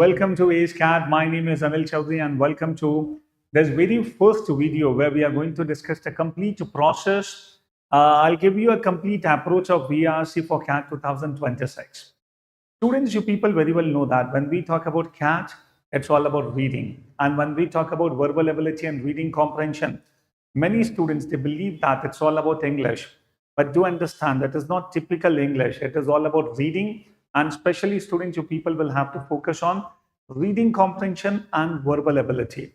Welcome to AceCat. My name is Anil Chaudhary, and welcome to this very first video where we are going to discuss the complete process. I'll give you a complete approach of VARC for CAT 2026. Students, you people very well know that when we talk about CAT, it's all about reading. And when we talk about verbal ability and reading comprehension, many students, they believe that it's all about English. But do understand that is not typical English. It is all about reading, and especially students, you people will have to focus on reading comprehension and verbal ability.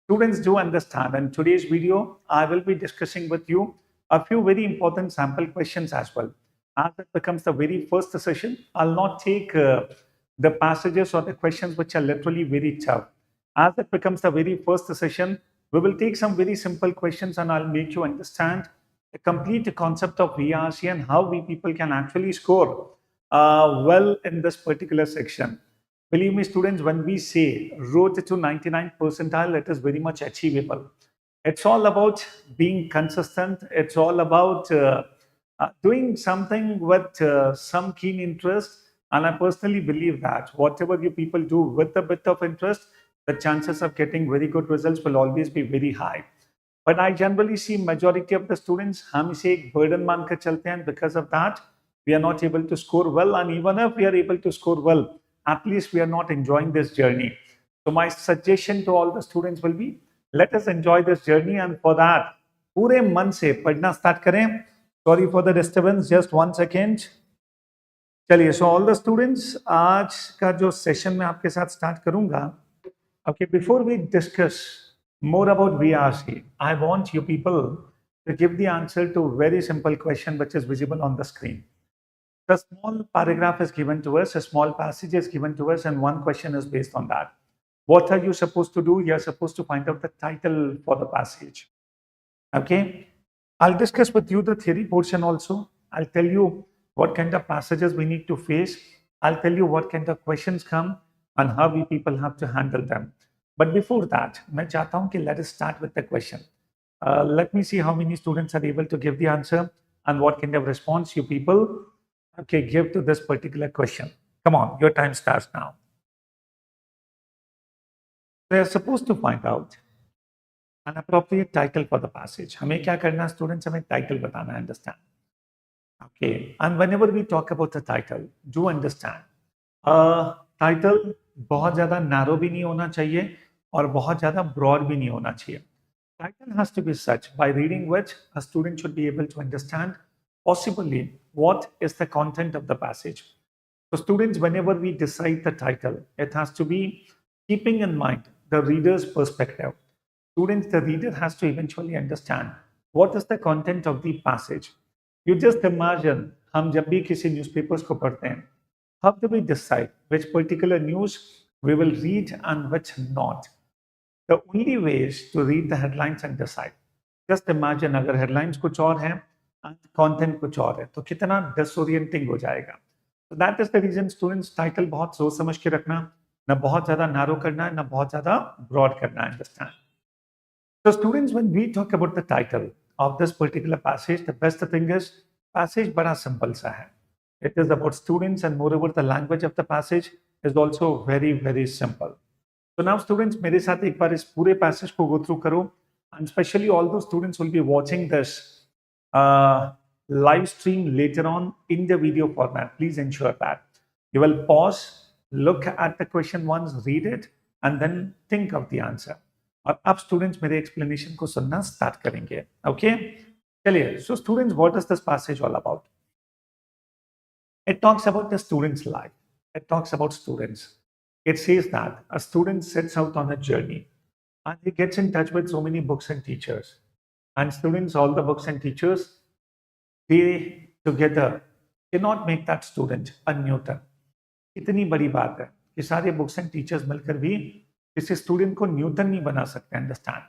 Students, do understand. In today's video, I will be discussing with you a few very important sample questions as well. As it becomes the very first session, I'll not take the passages or the questions which are literally very tough. As it becomes the very first session, we will take some very simple questions and I'll make you understand the complete concept of VRC and how we people can actually score well in this particular section. Believe me, students, when we say road to 99 percentile, it is very much achievable. It's all about being consistent. It's all about doing something with some keen interest. And I personally believe that whatever you people do with a bit of interest, the chances of getting very good results will always be very high. But I generally see majority of the students हम इसे एक burden मानकर चलते हैं, because of that we are not able to score well, and even if we are able to score well, at least we are not enjoying this journey. So my suggestion to all the students will be, let us enjoy this journey, and for that पूरे मन से पढ़ना start करें. Sorry for the disturbance, just 1 second. चलिए, so all the students, आज का जो session मैं आपके साथ स्टार्ट करूंगा. Okay, before we discuss more about VRC, I want you people to give the answer to a very simple question which is visible on the screen. The small paragraph is given to us, a small passage is given to us, and one question is based on that. What are you supposed to do? You're supposed to find out the title for the passage. Okay, I'll discuss with you the theory portion also. I'll tell you what kind of passages we need to face. I'll tell you what kind of questions come and how we people have to handle them. But before that, मैं चाहता हूँ कि let us start with the question. Let me see how many students are able to give the answer and what kind of response you people give to this particular question. Come on, your time starts now. They are supposed to find out an appropriate title for the passage. हमें क्या करना है students? हमें title बताना है, understand? Okay, and whenever we talk about the title, do understand. Title बहुत ज़्यादा narrow भी नहीं होना चाहिए और बहुत ज़्यादा broad भी नहीं होना चाहिए. Title has to be such by reading which a student should be able to understand possibly what is the content of the passage. So students, whenever we decide the title, it has to be keeping in mind the reader's perspective. Students, the reader has to eventually understand what is the content of the passage. You just imagine, हम जब भी किसी newspapers को पढ़ते हैं, how do we decide which particular news we will read and which not? The only way is to read the headlines and decide. Just imagine अगर headlines कुछ और हैं and content कुछ और है, तो कितना disorienting हो जाएगा. So that is the reason students, title बहुत सोच समझ के रखना, ना बहुत ज़्यादा narrow करना है, ना बहुत ज़्यादा broad करना है, understand? So students, when we talk about the title of this particular passage, the best thing is passage बड़ा simple सा है. It is about students, and moreover the language of the passage is also very, very simple. So now students, मेरे साथ एक बार इस पूरे passage को go through करो, and especially all those students will be watching this live stream later on in the video format. Please ensure that you will pause, look at the question once, read it, and then think of the answer. और अब students मेरे explanation को सुनना start करेंगे. Okay? चलिए. So students, what is this passage all about? It talks about the student's life. It talks about students. It says that a student sets out on a journey and he gets in touch with so many books and teachers. And students, all the books and teachers, they together cannot make that student a Newton. इतनी बड़ी बात है कि सारे books and teachers मिलकर भी किसी student को Newton नहीं बना सकते, understand?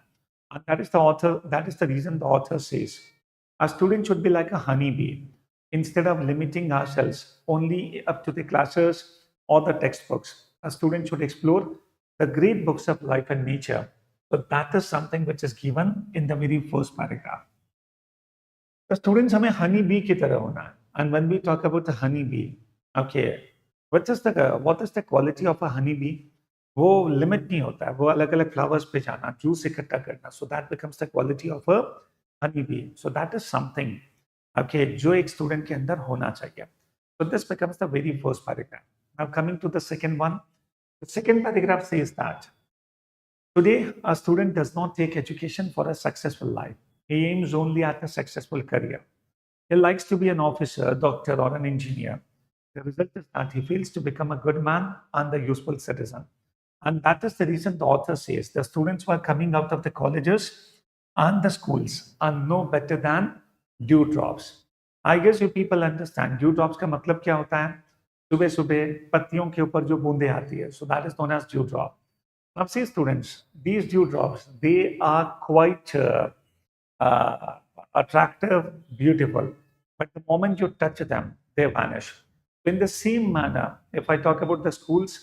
And that is the reason the author says a student should be like a honeybee. Instead of limiting ourselves only up to the classes or the textbooks, a student should explore the great books of life and nature. So that is something which is given in the very first paragraph. The students, हमें honey bee की तरह होना है. And when we talk about the honey bee, okay, what is the quality of a honey bee? वो limit नहीं होता है, वो अलग अलग फ्लावर्स पे जाना, जूस इकट्ठा करना, so that becomes the quality of a honey bee. So that is something okay जो एक स्टूडेंट के अंदर होना चाहिए. So this becomes the very first paragraph. Now coming to the second one. The second paragraph says that today a student does not take education for a successful life. He aims only at a successful career. He likes to be an officer, doctor, or an engineer. The result is that he fails to become a good man and a useful citizen. And that is the reason the author says the students who are coming out of the colleges and the schools are no better than dewdrops. I guess you people understand dewdrops का मतलब क्या होता है? सुबह सुबह पत्तियों के ऊपर जो बूंदें आती है. So that is known as dewdrop. Now see students, these dewdrops, they are quite uh, attractive, beautiful. But the moment you touch them, they vanish. In the same manner, if I talk about the schools,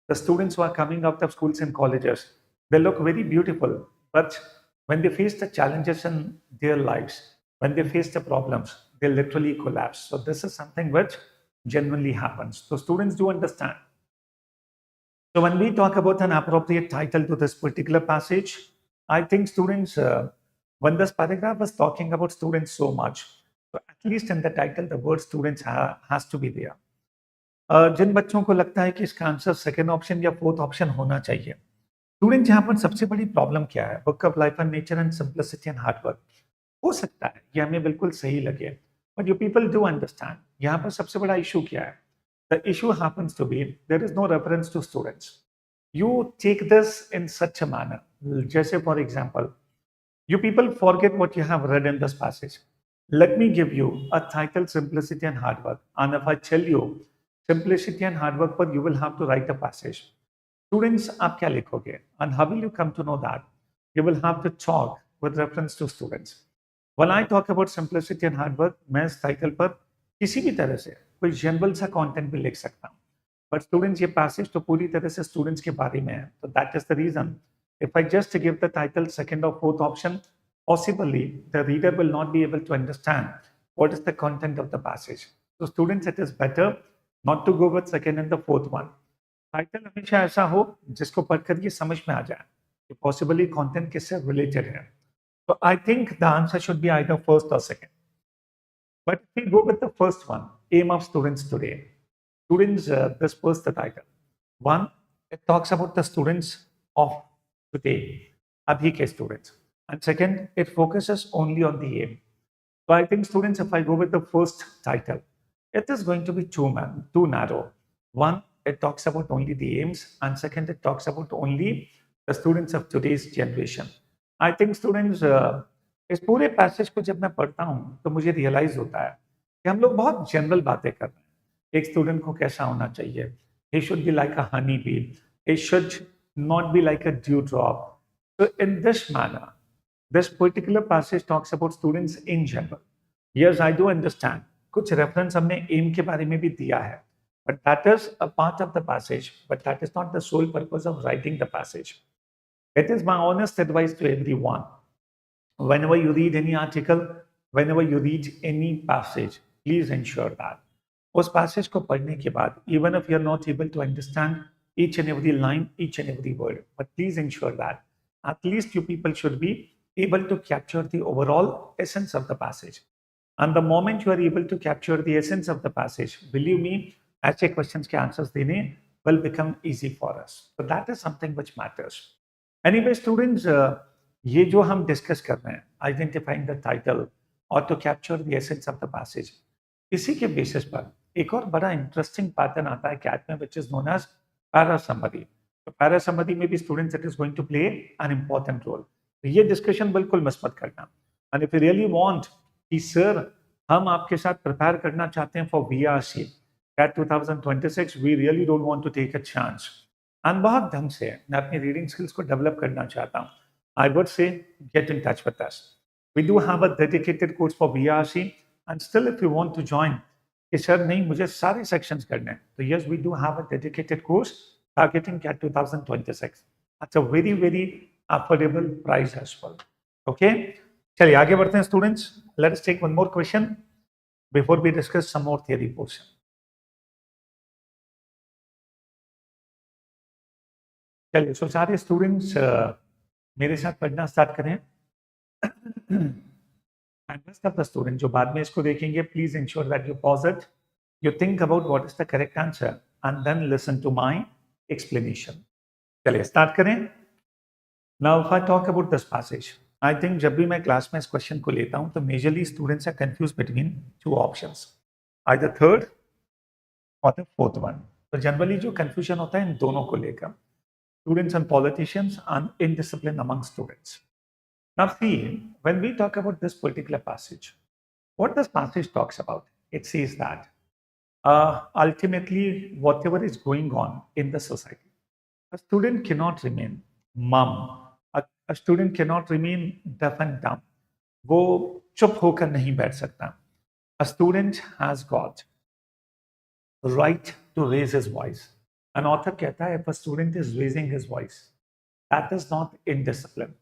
the students who are coming out of schools and colleges, they look very beautiful. But when they face the challenges in their lives, when they face the problems, they literally collapse. So this is something which genuinely happens. So students do understand. So when we talk about an appropriate title to this particular passage, I think students, when this paragraph is talking about students so much, so at least in the title, the word students has to be there. जिन बच्चों को लगता है कि इसका answer second option या fourth option होना चाहिए, student यहाँ पर सबसे बड़ी प्रॉब्लम क्या है? Book of life and nature and simplicity and hard work. हो सकता है ये हमें बिल्कुल सही लगे, but you people do understand यहाँ पर सबसे बड़ा इशू क्या है? The issue happens to be there is no reference to students. You take this in such a manner. Just say, for example, you people forget what you have read in this passage. Let me give you a title, Simplicity and Hard Work. And if I tell you Simplicity and Hard Work, but you will have to write a passage. Students, आप क्या लिखोगे? And how will you come to know that? You will have to talk with reference to students. When I talk about simplicity and hard work, मैं इस title पर किसी भी तरह से कोई जनरल सा कंटेंट भी लिख सकता हूँ. बट स्टूडेंट्स ये पैसेज तो पूरी तरह से स्टूडेंट्स के बारे में है. तो that is the reason. If I just give the title second or fourth option, possibly the reader will not be able to understand what is the content of the passage. So students, it is better not to go with second and the fourth one. Title हमेशा ऐसा हो जिसको पढ़कर ये समझ में आ जाए कि पॉसिबली कंटेंट किससे रिलेटेड है. So I think the answer should be either first or second. But if we go with the first one, aim of students today. Students, this first the title. One, it talks about the students of today, abhi ke students. And second, it focuses only on the aim. So I think students, if I go with the first title, it is going to be too narrow. One, it talks about only the aims, and second, it talks about only the students of today's generation. I think students, इस पूरे passage को जब मैं पढ़ता हूँ तो मुझे realise होता है कि हम लोग बहुत जनरल बातें कर रहे हैं. एक स्टूडेंट को कैसा होना चाहिए? He should be like a honey bee. He should not be like a dewdrop. So in this manner, this particular passage talks about students in general. Yes, I do understand. कुछ reference हमने aim के बारे में भी दिया है. But that is a part of the passage, but that is not the sole purpose of writing the passage. It is my honest advice to everyone. Whenever you read any article, whenever you read any passage, please ensure that उस passage को पढ़ने के बाद, even if you are not able to understand each and every line, each and every word, but please ensure that at least you people should be able to capture the overall essence of the passage. And the moment you are able to capture the essence of the passage, believe me, ऐसे questions के answers देने will become easy for us. So that is something which matters. Anyway, students, ये जो हम discuss कर रहे हैं, identifying the title और to capture the essence of the passage, इसी के बेसिस पर एक और बड़ा इंटरेस्टिंग पैटर्न आता है कैट में, which is known as para summary. तो पैरा समरी में भी students it is going to play an important role. तो ये डिस्कशन बिल्कुल मिस मत करना. And if you really want कि सर हम आपके साथ प्रिपेयर करना चाहते हैं for VARC CAT 2026, we really don't want to take a chance, and बहुत ढंग से मैं अपनी रीडिंग स्किल्स को डेवलप करना चाहता हूँ, I would say get in touch with us. We do have a dedicated course for VARC, and still if you want to join, कि सर नहीं मुझे सारे sections करने हैं, तो yes, we do have a dedicated course targeting CAT 2026. That's a very very affordable price as well. Okay, चलिए आगे बढ़ते हैं students. Let us take one more question before we discuss some more theory portion. चलिए, सो सारे students मेरे साथ पढ़ना start करें। And rest of the student जो बाद में इसको देखेंगे, please ensure that you pause it, you think about what is the correct answer and then listen to my explanation. चलिए स्टार्ट करें। Now if I talk about this passage, I think जब भी मैं क्लास में इस question को लेता हूं तो majorly students are confuse between two options, either third और द फोर्थ वन। तो जनरली जो कंफ्यूजन होता है इन दोनों को लेकर, students and politicians and indiscipline among students. Now see, when we talk about this particular passage, what this passage talks about, it says that ultimately whatever is going on in the society, a student cannot remain mum, a student cannot remain deaf and dumb. वो चुप होकर नहीं बैठ सकता. A student has got right to raise his voice. An author कहता है if a student is raising his voice, that is not indiscipline.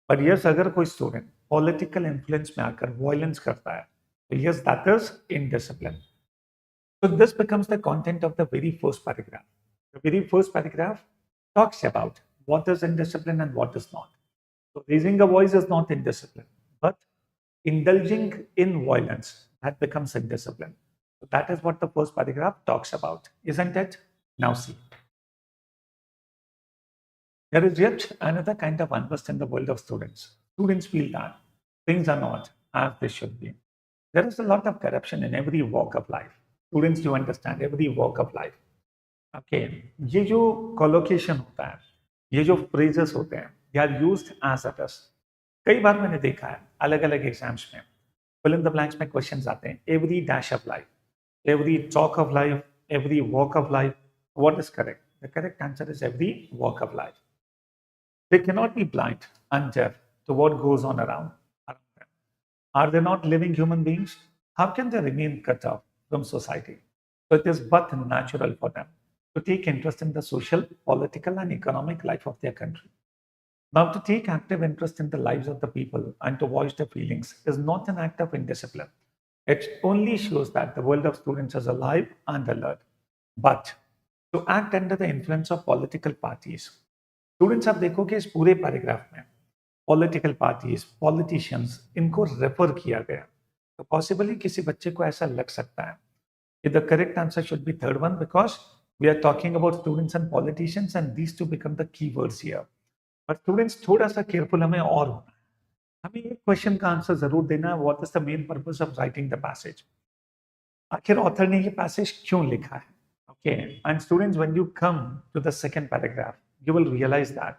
But yes, अगर कोई student political influence में आकर violence करता है, तो yes, that is indiscipline. So this becomes the content of the very first paragraph. The very first paragraph talks about what is indiscipline and what is not. So raising a voice is not indiscipline, but indulging in violence, that becomes indiscipline. So that is what the first paragraph talks about, isn't it? Now see. There is yet another kind of unrest in the world of students. Students feel that things are not as they should be. There is a lot of corruption in every walk of life. Students do understand every walk of life. Okay, ये जो collocation होता है, ये जो phrases होते हैं, they are used as a test. कई बार मैंने देखा है अलग अलग एग्जाम्स में fill in the blanks में क्वेश्चंस आते हैं, every dash of life, every talk of life, every walk of life. What is correct? The correct answer is every walk of life. They cannot be blind and deaf to what goes on around them. Are they not living human beings? How can they remain cut off from society? So it is but natural for them to take interest in the social, political, and economic life of their country. Now, to take active interest in the lives of the people and to voice their feelings is not an act of indiscipline. It only shows that the world of students is alive and alert. But to act under the influence of political parties, students आप देखोगे इस पूरे paragraph में political parties, politicians, इनको refer किया गया, तो possibly किसी बच्चे को ऐसा लग सकता है कि the correct answer should be third one, because we are talking about students and politicians and these two become the keywords here. But students थोड़ा सा केयरफुल हमें और होना है. हमें एक क्वेश्चन का आंसर जरूर देना है, what is the main purpose of writing the passage. आखिर ऑथर ने ये पैसेज क्यों लिखा है? Okay, and students when you come to the second paragraph, you will realize that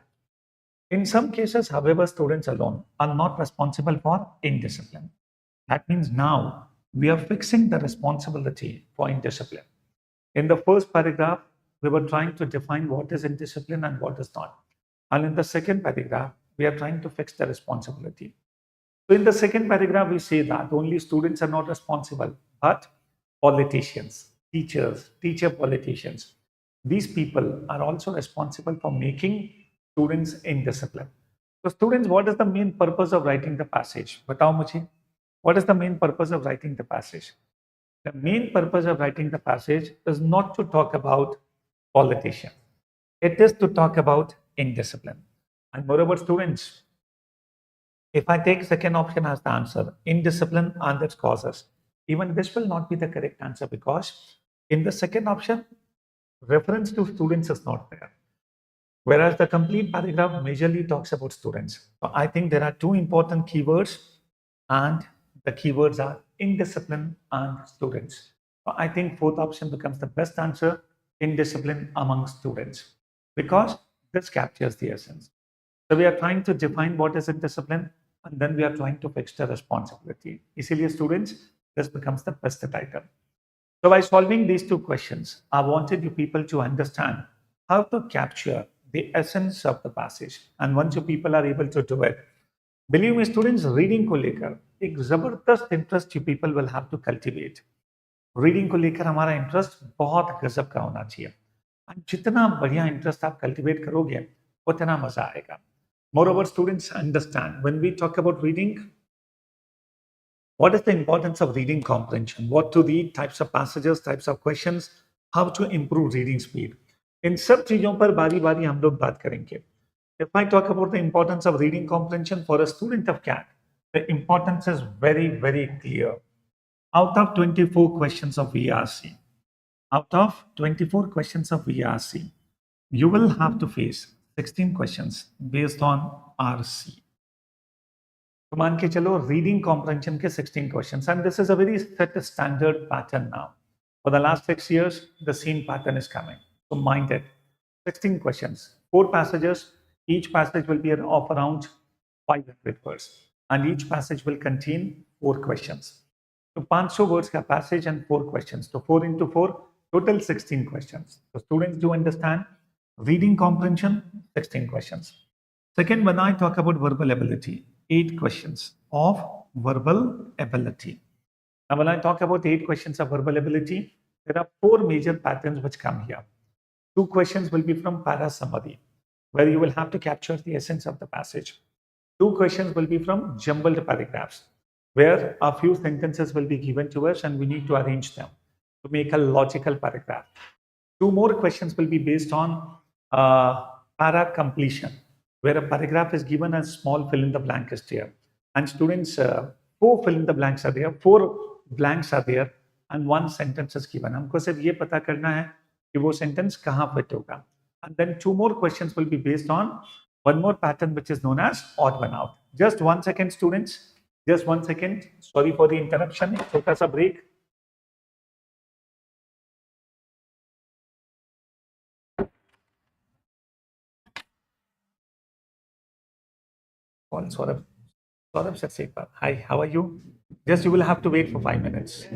in some cases, however, students alone are not responsible for indiscipline. That means now we are fixing the responsibility for indiscipline. In the first paragraph, we were trying to define what is indiscipline and what is not. And in the second paragraph, we are trying to fix the responsibility. So in the second paragraph, we say that only students are not responsible, but politicians, teachers, teacher politicians, these people are also responsible for making students indisciplined. So students, what is the main purpose of writing the passage? Batao mujhe. What is the main purpose of writing the passage? The main purpose of writing the passage is not to talk about politicians. It is to talk about indiscipline. And moreover, students, if I take second option as the answer, indiscipline and its causes, even this will not be the correct answer, because in the second option, reference to students is not there, whereas the complete paragraph majorly talks about students. So I think there are two important keywords, and the keywords are indiscipline and students. So I think fourth option becomes the best answer, indiscipline among students, because this captures the essence. So we are trying to define what is indiscipline, and then we are trying to fix the responsibility. Easily, students, this becomes the best title. So by solving these two questions, I wanted you people to understand how to capture the essence of the passage. And once you people are able to do it, believe me students, reading को लेकर एक जबरदस्त interest you people will have to cultivate. Reading को लेकर हमारा interest बहुत गजब का होना चाहिए. And जितना बढ़िया interest आप cultivate करोगे, उतना मजा आएगा. Moreover, students understand when we talk about reading, what is the importance of reading comprehension? What to read, types of passages, types of questions, how to improve reading speed. इन सब चीजों पर बारी बारी हम लोग बात करेंगे. If I talk about the importance of reading comprehension for a student of CAT, the importance is very, very clear. Out of 24 questions of VRC, out of 24 questions of VRC, you will have to face 16 questions based on RC. तो मान के चलो reading comprehension के 16 questions and this is a very set standard pattern now for the last 6 years the same pattern is coming, so mind it. 16 questions, 4 passages, each passage will be of around 500 words and each passage will contain 4 questions. So 500 words का passage and 4 questions, so 4 into 4 total 16 questions. So students do understand reading comprehension, 16 questions. Second, when I talk about verbal ability, 8 questions of verbal ability. Now, when I talk about 8 questions of verbal ability, there are 4 major patterns which come here. 2 questions will be from para summary, where you will have to capture the essence of the passage. 2 questions will be from jumbled paragraphs, where a few sentences will be given to us and we need to arrange them to make a logical paragraph. 2 more questions will be based on para completion, where a paragraph is given as small fill in the blank is there. And students, 4 fill in the blanks are there, 4 blanks are there, and 1 sentence is given. हमको सिर्फ ये पता करना है कि वो sentence कहाँ fit होगा. And then 2 more questions will be based on one more pattern which is known as odd one out. Just 1 second, students. Just 1 second. Sorry for the interruption. एक छोटा सा break. Call Saurabh. Saurabh Saksekar. Hi, how are you? Just you will have to wait for 5 minutes.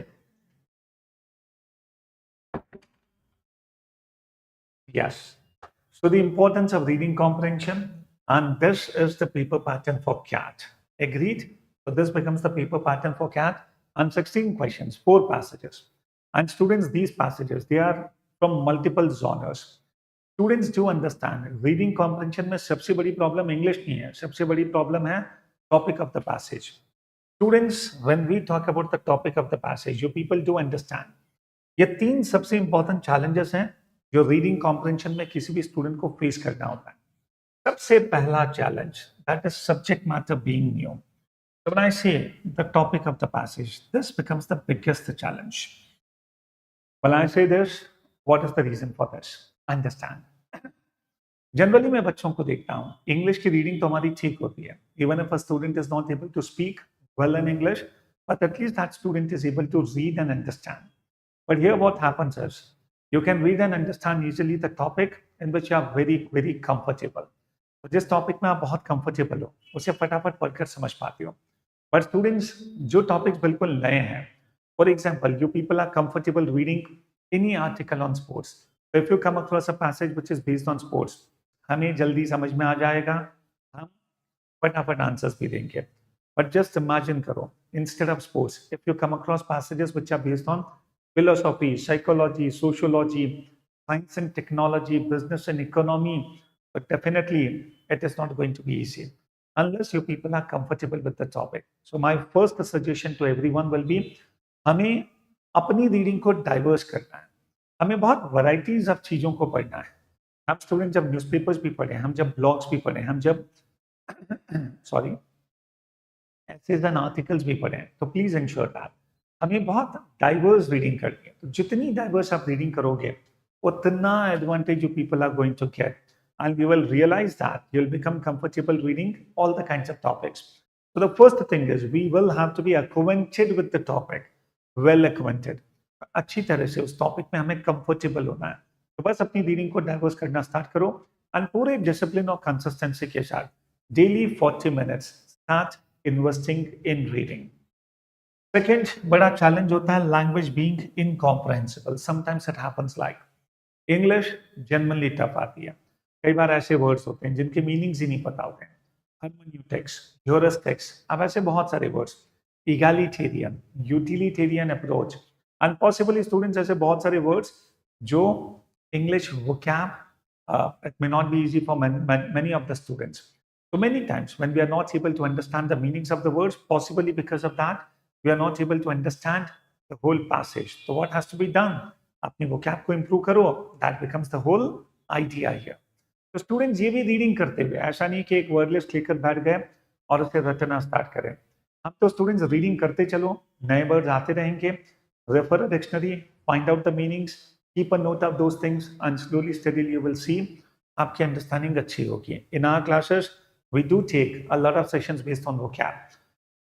Yes. So the importance of reading comprehension, and this is the paper pattern for CAT. Agreed? So this becomes the paper pattern for CAT, and 16 questions, 4 passages. And students, these passages, they are from multiple genres. Students do understand reading comprehension में सबसे बड़ी problem English नहीं है, सबसे बड़ी problem है topic of the passage. Students, when we talk about the topic of the passage, you people do understand ये 3 सबसे इंपॉर्टेंट चैलेंजेस हैं जो रीडिंग कॉम्प्रहेंशन में किसी भी स्टूडेंट को फेस करना होता है. सबसे पहला challenge, that is subject matter being new. So when I say the topic of the passage, this becomes the biggest challenge. When I say this, what is the reason for this? Understand. Generally मैं बच्चों को देखता हूँ, English की reading तो हमारी ठीक होती है. Even if a student is not able to speak well in English, but at least that student is able to read and understand. But here what happens is, you can read and understand easily the topic in which you are very, very comfortable. तो जिस topic में आप बहुत comfortable हो, उसे फटाफट पढ़कर समझ पाते हो. बट स्टूडेंट्स, जो टॉपिक्स बिल्कुल नए हैं, for example, you people are comfortable reading any article on sports. If you come across a passage which is based on sports, हमें जल्दी समझ में आ जाएगा, हम फटाफट आंसर्स भी देंगे. But just imagine करो, instead of sports, if you come across passages which are based on philosophy, psychology, sociology, science and technology, business and economy, but definitely it is not going to be easy unless you people are comfortable with the topic. So my first suggestion to everyone will be, हमें अपनी reading को diverse करना है. हमें बहुत varieties of चीज़ों को पढ़ना है. हम स्टूडेंट जब न्यूज़पेपर्स भी पढ़ें, हम जब ब्लॉग्स भी पढ़ें, हम जब सॉरी एसेज एंड आर्टिकल्स भी पढ़ें, तो प्लीज इंश्योर दैट हमें बहुत डाइवर्स रीडिंग करनी है. तो जितनी डाइवर्स आप रीडिंग करोगे, उतना advantage you people are going to get, and you will realize that you'll become comfortable reading all the kinds of topics. So the first thing is, we will have to be acquainted with the topic, well acquainted. अच्छी तरह से उस topic में हमें comfortable होना है. तो बस अपनी रीडिंग को डाइवर्स करना स्टार्ट करो एंड पूरे डिसिप्लिन और कंसिस्टेंसी के साथ daily 40 minutes start investing in reading. Second बड़ा चैलेंज होता है language being incomprehensible. Sometimes it happens like English generally tough आती है. कई बार ऐसे वर्ड्स होते हैं जिनके मीनिंग्स ही नहीं पता होते हैं. हर्मेन्यूटिक्स, ह्यूरिस्टिक्स, अब ऐसे बहुत सारे words, egalitarian, utilitarian approach, and possibly students ऐसे बहुत सारे words जो English vocab it may not be easy for many of the students. So many times when we are not able to understand the meanings of the words, possibly because of that, we are not able to understand the whole passage. So what has to be done? अपनी vocab को improve करो. That becomes the whole idea here. तो students ये भी reading करते हुए, ऐसा नहीं कि एक वर्डलेस लेकर बैठ गए और उसे रटना स्टार्ट करें। हम तो स्टूडेंट्स रीडिंग करते चलो, नए वर्ड्स आते रहेंगे, refer a dictionary, find out the meanings, keep a note of those things and slowly study you will see आपकी अंडरस्टैंडिंग अच्छी होगी। In our classes we do take a lot of sessions based on vocab.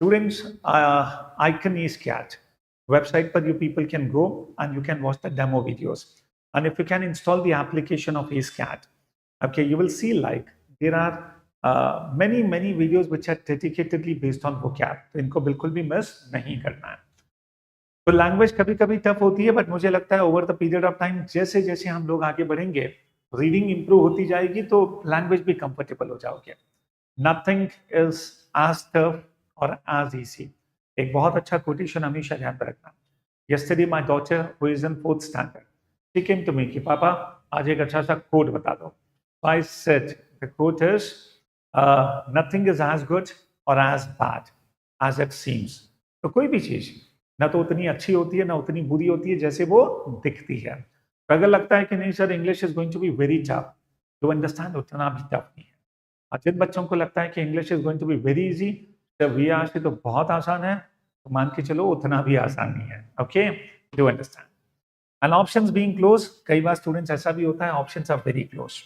Students, icon is cat. Website पर you people can go and you can watch the demo videos. And if you can install the application of AceCat, okay, you will see like there are many videos which are dedicatedly based on vocab. तो इनको बिल्कुल भी miss नहीं करना है। तो language कभी कभी टफ होती है, बट मुझे लगता है over the period of time जैसे जैसे हम लोग आगे बढ़ेंगे, रीडिंग इंप्रूव होती जाएगी तो लैंग्वेज भी कंफर्टेबल हो जाओगे। नथिंग इज एज टफ और एज इजी। एक बहुत अच्छा कोटेशन हमेशा ध्यान में रखना। Yesterday my daughter who is in 4th standard, she came to me कि पापा आज एक अच्छा सा कोट बता दो। So I said the quote is nothing is as good or as bad as it seems. तो कोई भी चीज ना तो उतनी अच्छी होती है ना उतनी बुरी होती है जैसे वो दिखती है। तो अगर लगता है कि नहीं sir English is going to be very tough, to understand उतना भी टफ नहीं है। और जिन बच्चों को लगता है कि English is going to be very easy, जब वी से तो बहुत आसान है, तो मान के चलो उतना भी आसान नहीं है। Okay, do understand. And options being close, कई बार स्टूडेंट्स ऐसा भी होता है options are very close.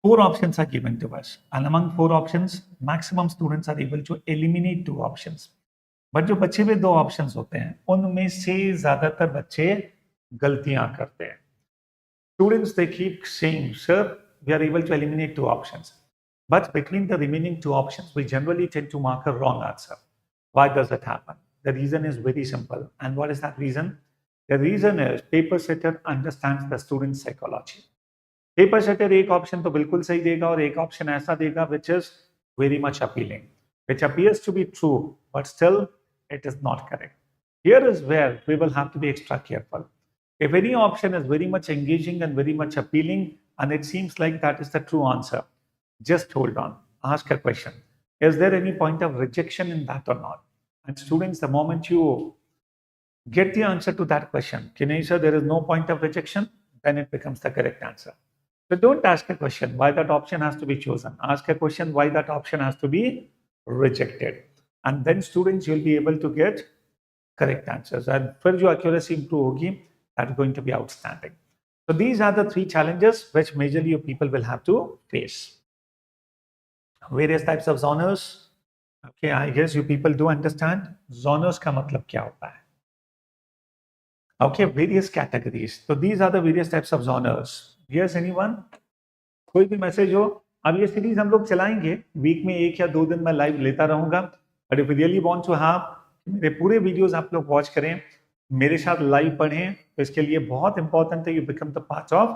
4 options are given to us, and among 4 options, maximum students are able to eliminate 2 options. But जो बच्चे में 2 ऑप्शंस होते हैं उनमें से ज्यादातर बच्चे गलतियां करते हैं। Students, they keep saying, sir, we are able to eliminate 2 options. But between the remaining 2 options, we generally tend to mark a wrong answer. Why does that happen? The reason is very simple. And what is that reason? The reason is paper setter understands the student's psychology. Paper setter एक option तो बिल्कुल सही देगा और एक option ऐसा देगा which is very much appealing, which appears to be true, but still it is not correct. Here is where we will have to be extra careful. If any option is very much engaging and very much appealing and it seems like that is the true answer, just hold on, ask a question. Is there any point of rejection in that or not? And students, the moment you get the answer to that question, can you say there is no point of rejection, then it becomes the correct answer. So don't ask a question why that option has to be chosen. Ask a question why that option has to be rejected. And then students, you'll be able to get correct answers. And फिर जो accuracy improve होगी, that's going to be outstanding. So these are the 3 challenges which majorly you people will have to face. Various types of zoners. Okay, I guess you people do understand. Zoners का मतलब क्या होता है? Okay, various categories. So these are the various types of zoners. Yes, anyone? कोई भी message हो? अब ये सीरीज हम लोग चलाएंगे, वीक में 1 या 2 दिन मैं लाइव लेता रहूंगा। But if you really want to have मेरे पूरे वीडियोस आप लोग वॉच करें, मेरे साथ लाइव पढ़ें, तो इसके लिए बहुत इंपॉर्टेंट है you become the part of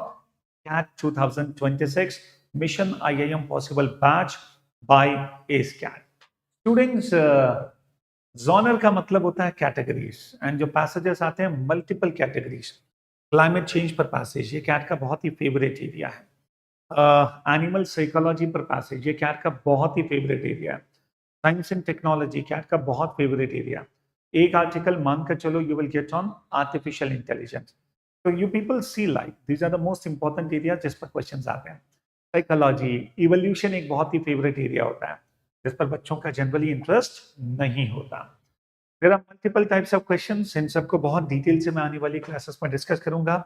CAT 2026 mission IIMPossible batch by AceCat. Students, genre का मतलब होता है कैटेगरीज, एंड जो पैसेजेस आते हैं मल्टीपल कैटेगरीज। क्लाइमेट चेंज पर पैसेज, ये कैट का बहुत ही फेवरेट एरिया है। एनिमल साइकोलॉजी पर पैसेज, ये कैट का बहुत ही फेवरेट एरिया है। साइंस एंड टेक्नोलॉजी कैट का बहुत फेवरेट एरिया। एक आर्टिकल मानकर चलो you will get on artificial intelligence. तो you people see like these are the most important area जिस पर क्वेश्चंस आते हैं। साइकोलॉजी, इवोल्यूशन एक बहुत ही फेवरेट एरिया होता है जिस पर बच्चों का जनरली इंटरेस्ट नहीं होता। There are multiple types of questions, इन सबको बहुत डिटेल से मैं आने वाली क्लासेस में डिस्कस करूंगा।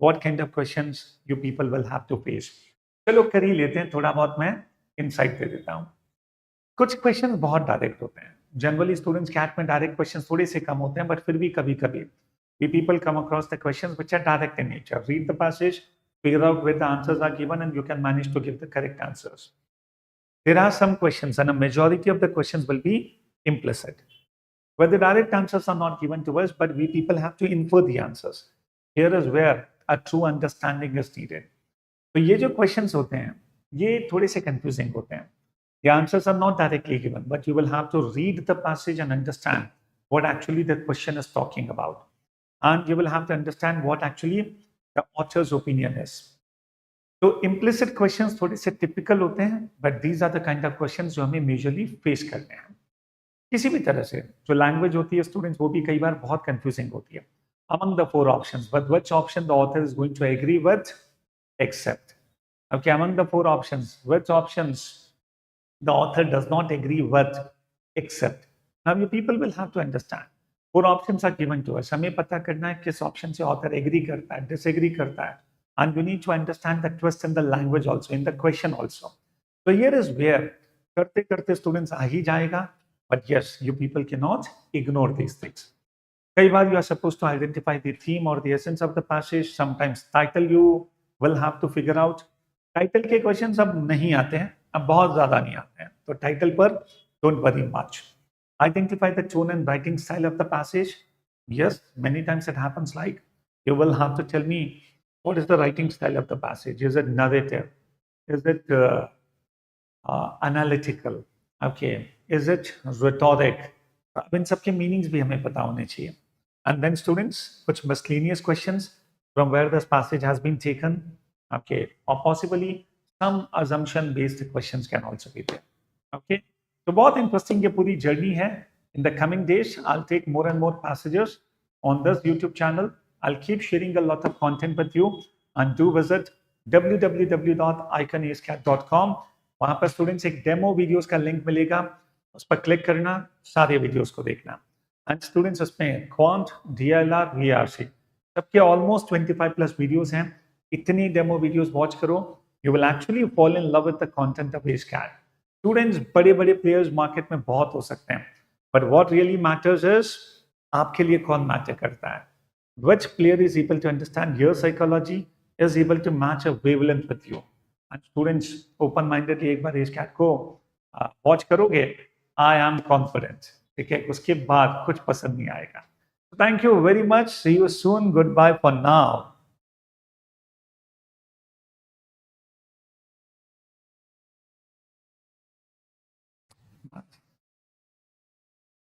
What kind of questions you people will have to face. चलो कर ही लेते हैं, थोड़ा बहुत मैं इनसाइट दे देता हूं। कुछ क्वेश्चंस बहुत डायरेक्ट होते हैं। जनरली स्टूडेंट्स कैट में डायरेक्ट क्वेश्चंस थोड़े से कम होते हैं, बट फिर भी कभी कभी we people come across the questions which are direct in nature. Read the passage, figure out where the answers are given, and you can manage to give the correct answers. There are some questions, and a majority of the questions will be implicit, where the direct answers are not given to us, but we people have to infer the answers. Here is where a true understanding is needed. तो ये जो questions होते हैं, ये थोड़े से confusing होते हैं. The answers are not directly given, but you will have to read the passage and understand what actually the question is talking about. And you will have to understand what actually the author's opinion is. तो implicit questions थोड़े से typical होते हैं, but these are the kind of questions जो हमें majorly face करने हैं। किसी भी तरह से जो language होती है students, वो भी कई बार बहुत confusing होती है। Among the 4 options, but which option the author is going to agree with? except. Okay, among the four options, which options the author does not agree with, except. Now, you people will have to understand. Four options are given to us. हमें पता करना है किस option से author agree करता है, disagree करता है. And you need to understand the twist in the language also, in the question also. So here is where करते करते students आ ही जाएगा. But yes, you people cannot ignore these things. कई बार you are supposed to identify the theme or the essence of the passage. Sometimes title you will have to figure out. Title के question अब नहीं आते हैं, अब बहुत ज्यादा नहीं आते हैं, तो टाइटल पर don't worry much. Identify the tone and writing style of the passage. Yes, many times it happens like you will have to tell me what is the writing style of the passage. Is it narrative? Is it analytical? Okay. Is it rhetoric? अब इन सबके meanings भी हमें पता होने चाहिए. And then students, कुछ miscellaneous questions from where this passage has been taken. Okay. Or possibly some assumption based questions can also be there. Okay. तो बहुत इंटरेस्टिंग ये पूरी जर्नी है. In the coming days, I'll take more and more passages on this YouTube channel. I'll keep sharing a lot of content with you, and do visit www.iconascat.com. वहां पर students एक demo videos का link मिलेगा, उस पर click करना, सारे videos को देखना. एंड स्टूडेंट्स उसमें क्वांट, DLR, VARC सबके ऑलमोस्ट 25 प्लस वीडियोस हैं. इतनी डेमो वीडियोस वॉच करो, you will actually fall in love with the content of ASCAT. Students बड़े बड़े प्लेयर्स मार्केट में बहुत हो सकते हैं, but what really matters is आपके लिए कौन मैटर करता है. Which player is able to understand your psychology, is able to match a wavelength with you. And students open mindedly एक बार इस कैट को वॉच करोगे, आई एम कॉन्फिडेंट. ठीक है, उसके बाद कुछ पसंद नहीं आएगा. Thank you very much, see you soon, goodbye for now.